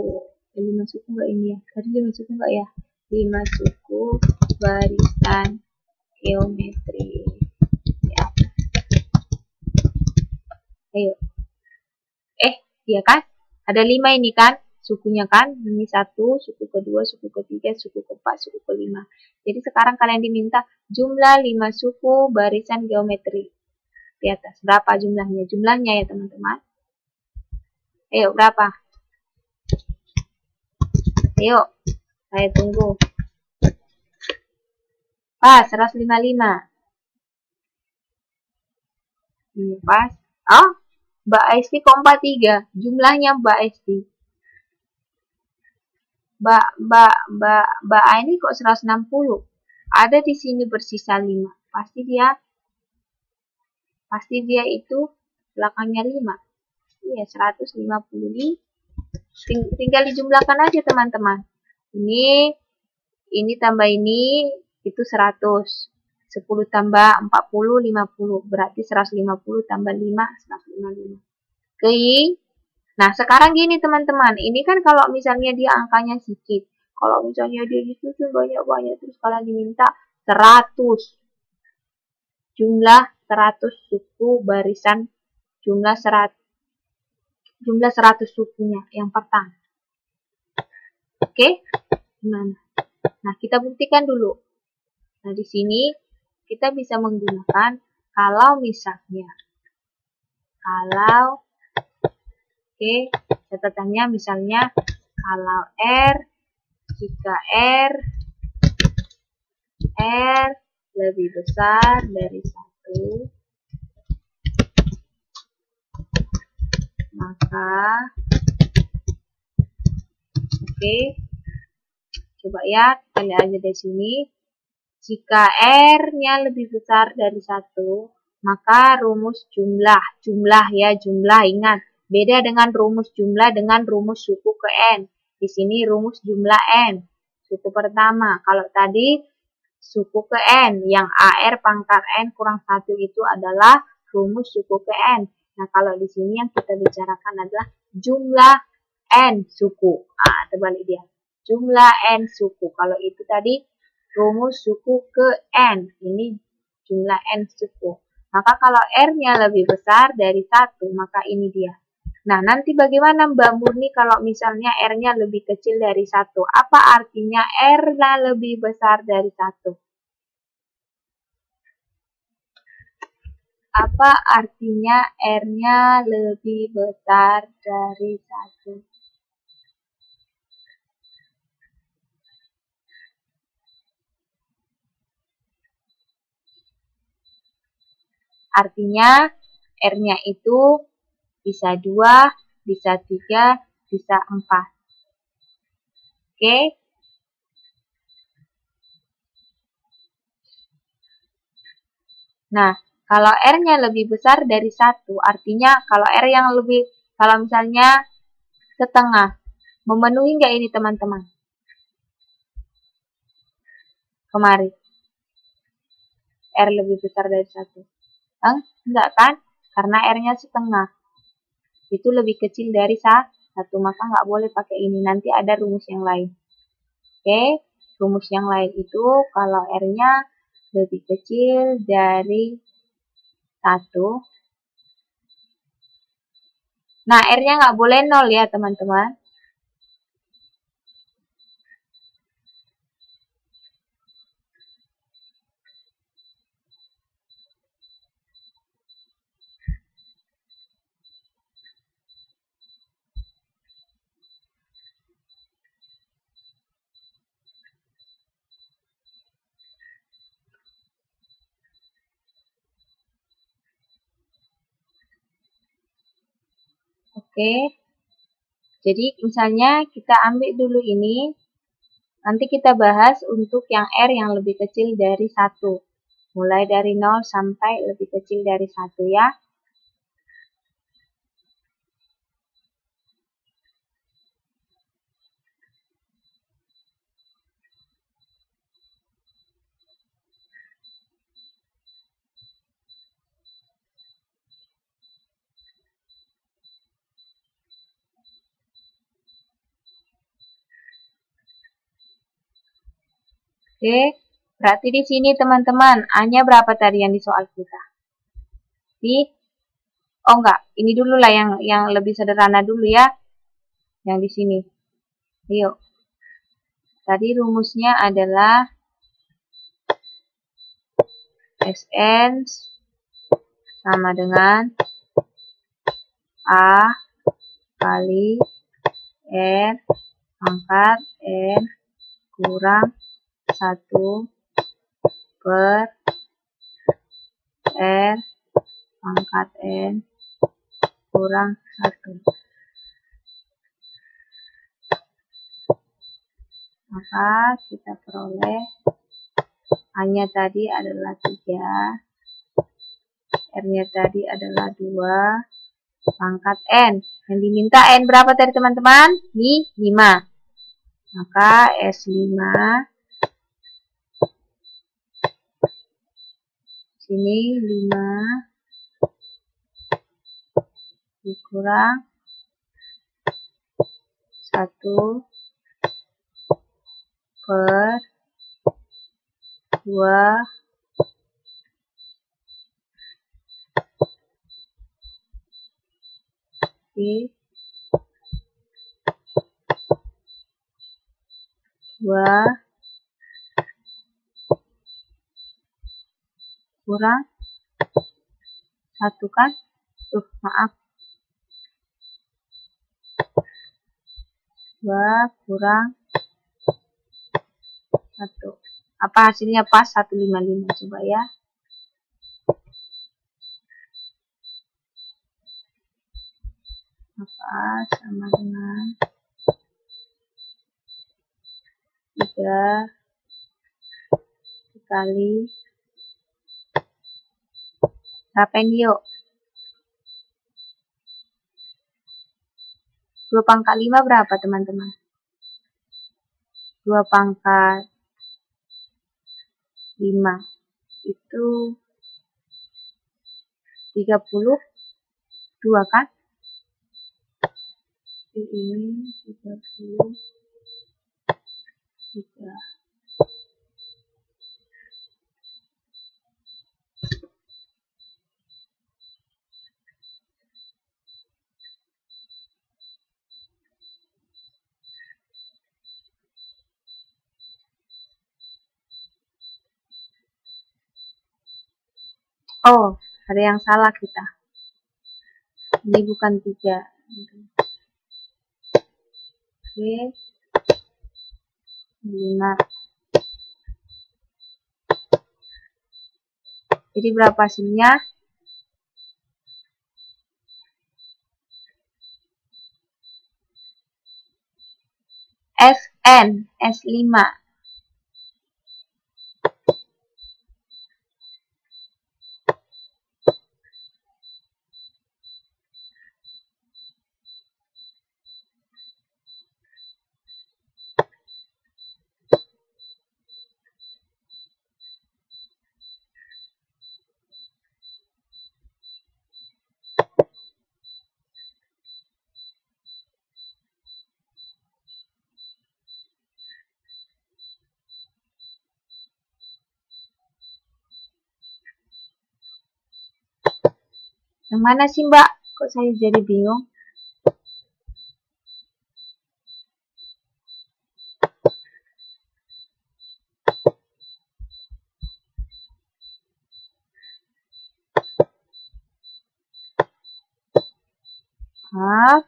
5 suku enggak ini ya? Tadi 5 suku enggak ya? 5 suku barisan geometri. Ya. Ayo. Iya kan? Ada 5 ini kan? Sukunya kan? Ini 1, suku kedua, suku ketiga, suku keempat, suku kelima. Jadi sekarang kalian diminta jumlah 5 suku barisan geometri. Di atas. Berapa jumlahnya? Jumlahnya ya teman-teman. Ayo, berapa? Ayo, saya tunggu. Pas, 155. Ini pas. Oh, Mbak Aisti kok 43? Jumlahnya Mbak Aisti. Mbak A ini kok 160? Ada di sini bersisa 5. Pasti dia itu belakangnya 5. Iya, 150. Tinggal dijumlahkan aja, teman-teman. Ini tambah ini, itu 100. 10 tambah 40, 50. Berarti 150 tambah 5, 155. Oke. Nah, sekarang gini, teman-teman. Ini kan kalau misalnya dia angkanya sedikit. Kalau misalnya dia disusun banyak-banyak, terus kalian diminta 100. Jumlah 100 suku barisan, jumlah 100 sukunya yang pertama. Oke? Gimana? Nah, kita buktikan dulu. Nah, di sini kita bisa menggunakan kalau misalnya. Oke, catatannya misalnya kalau jika R lebih besar dari 1, maka oke, coba ya, kita lihat aja dari sini. Jika R-nya lebih besar dari 1, maka rumus jumlah ya, jumlah, ingat. Beda dengan rumus jumlah dengan rumus suku ke N. Di sini rumus jumlah N. Suku pertama. Kalau tadi suku ke N, yang AR pangkat N kurang 1 itu adalah rumus suku ke N. Nah, kalau di sini yang kita bicarakan adalah jumlah N suku. Terbalik dia. Jumlah N suku. Kalau itu tadi rumus suku ke N. Ini jumlah N suku. Maka kalau R-nya lebih besar dari 1, maka ini dia. Nah, nanti bagaimana Mbak Murni kalau misalnya R-nya lebih kecil dari 1? Apa artinya R-nya lebih besar dari 1? Apa artinya R-nya lebih besar dari 1? Artinya R-nya itu bisa 2, bisa 3, bisa 4. Oke? Nah, Kalau R-nya lebih besar dari 1, artinya kalau R yang lebih, kalau misalnya setengah, memenuhi nggak ini teman-teman? Kemari. R lebih besar dari 1. Enggak kan? Karena R-nya setengah. Itu lebih kecil dari 1, maka nggak boleh pakai ini. Nanti ada rumus yang lain. Oke, rumus yang lain itu kalau R-nya lebih kecil dari 1. Nah, R-nya nggak boleh 0 ya, teman-teman. Oke, jadi misalnya kita ambil dulu ini, nanti kita bahas untuk yang R yang lebih kecil dari 1. Mulai dari 0 sampai lebih kecil dari 1 ya. Oke, berarti di sini teman-teman, A-nya berapa tadi yang di soal kita? Oh enggak, ini dulu lah yang lebih sederhana dulu ya. Yang di sini. Yuk. Tadi rumusnya adalah Sn sama dengan A kali R pangkat N kurang 1 per R pangkat N kurang 1. Maka kita peroleh A-nya tadi adalah 3, R-nya tadi adalah 2, pangkat N. Yang diminta N berapa tadi teman-teman? Ini 5. Maka S5 sini 5 dikurang 1 per 2 di 2 kurang 1 kan? Maaf. 2 kurang 1. Apa hasilnya pas? 155. Coba ya. Apa sama dengan 3 dikali berapa ini yuk? 2 pangkat 5 berapa teman-teman? 2 pangkat 5 itu 32 kan? Ini 33. Oh, ada yang salah kita. Ini bukan 3. Oke. 5. Jadi berapa hasilnya? Sn, S5. Yang mana sih Mbak? Kok saya jadi bingung? Hah?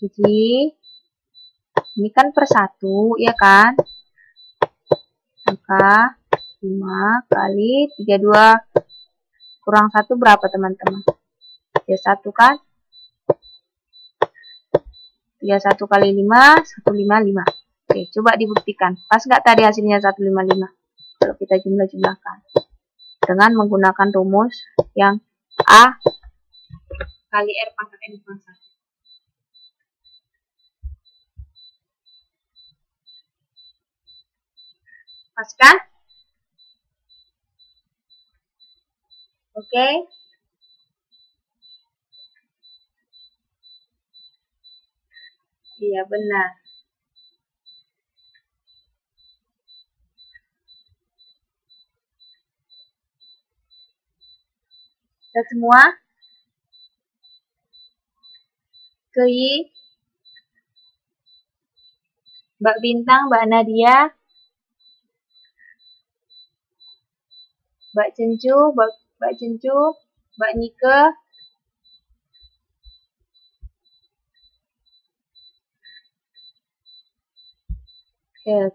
Jadi, ini kan per 1, ya kan? Maka 5 kali 32 kurang 1 berapa teman-teman? 31 kan? 31 kali 5, 155. Oke, coba dibuktikan. Pas nggak tadi hasilnya 155? Kalau kita jumlah-jumlahkan. Dengan menggunakan rumus yang A kali R pangkat N kurang 1. Pas kan? Oke. Iya, benar. Kita semua Kei, Mbak Bintang, Mbak Nadia, Mbak Cencu, Mbak Nike,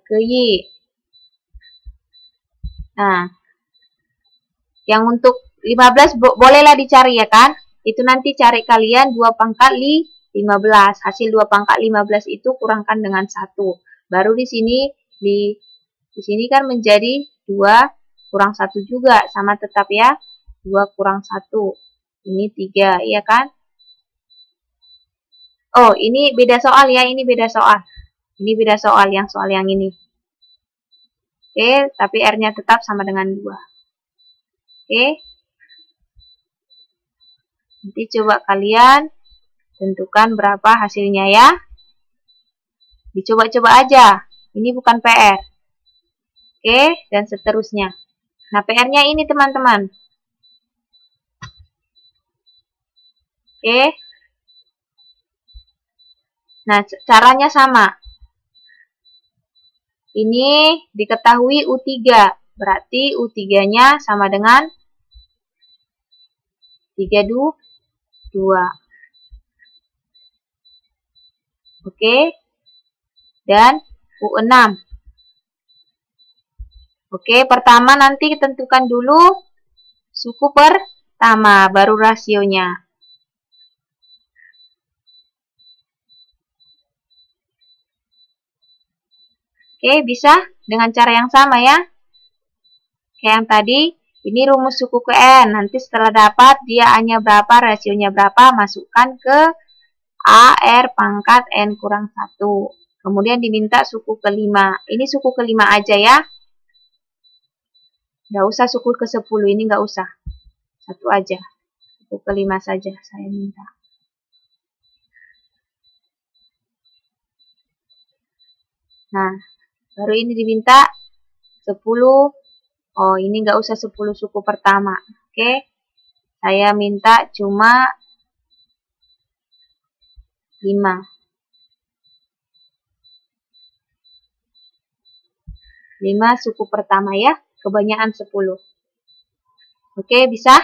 Kei. Nah, yang untuk 15 bolehlah dicari ya kan? Itu nanti cari kalian 2 pangkat 15. Hasil 2 pangkat 15 itu kurangkan dengan 1. Baru di sini kan menjadi 2 kurang 1 juga, sama tetap ya. 2 kurang 1. Ini 3, iya kan? Oh, ini beda soal ya, ini beda soal. Ini beda soal yang ini. Oke, tapi R-nya tetap sama dengan 2. Oke. Nanti coba kalian tentukan berapa hasilnya ya. Dicoba-coba aja. Ini bukan PR. Oke, dan seterusnya. Nah, PR-nya ini teman-teman. Oke. Nah, caranya sama. Ini diketahui U3. Berarti U3-nya sama dengan 32. Oke. Dan U6. Oke, pertama nanti tentukan dulu suku pertama, baru rasionya. Oke, bisa dengan cara yang sama ya. Kayak yang tadi, ini rumus suku ke N. Nanti setelah dapat dia A-nya berapa, rasionya berapa, masukkan ke A R pangkat N kurang 1. Kemudian diminta suku kelima. Ini suku kelima aja ya. Nggak usah suku ke 10, ini nggak usah. Satu aja. Suku kelima saja saya minta. Nah, baru ini diminta 10. Oh, ini nggak usah 10 suku pertama. Oke. Saya minta cuma 5. 5 suku pertama ya. Kebanyakan 10. Oke, bisa?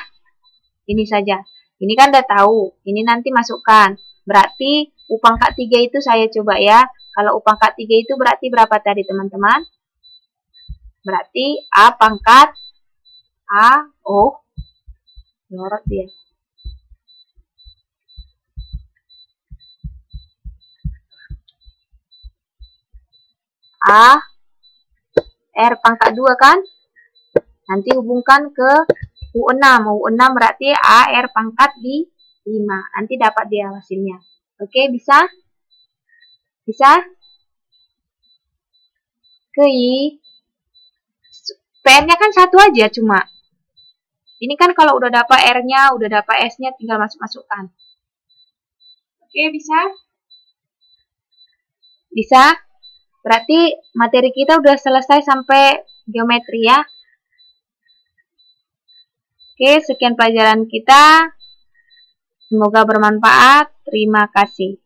Ini saja. Ini kan udah tahu. Ini nanti masukkan. Berarti U pangkat 3 itu saya coba ya. Kalau U pangkat 3 itu berarti berapa tadi teman-teman? Berarti A pangkat A, oh, nyorot dia. A, R pangkat 2 kan? Nanti hubungkan ke U6. U6 berarti A, R pangkat 5. Nanti dapat dia hasilnya. Oke, bisa? Bisa? Kei. PR-nya kan satu aja cuma. Ini kan kalau udah dapat R-nya, udah dapat S-nya, tinggal masuk-masukkan. Oke, bisa? Bisa? Berarti materi kita udah selesai sampai geometri ya. Oke, sekian pelajaran kita. Semoga bermanfaat. Terima kasih.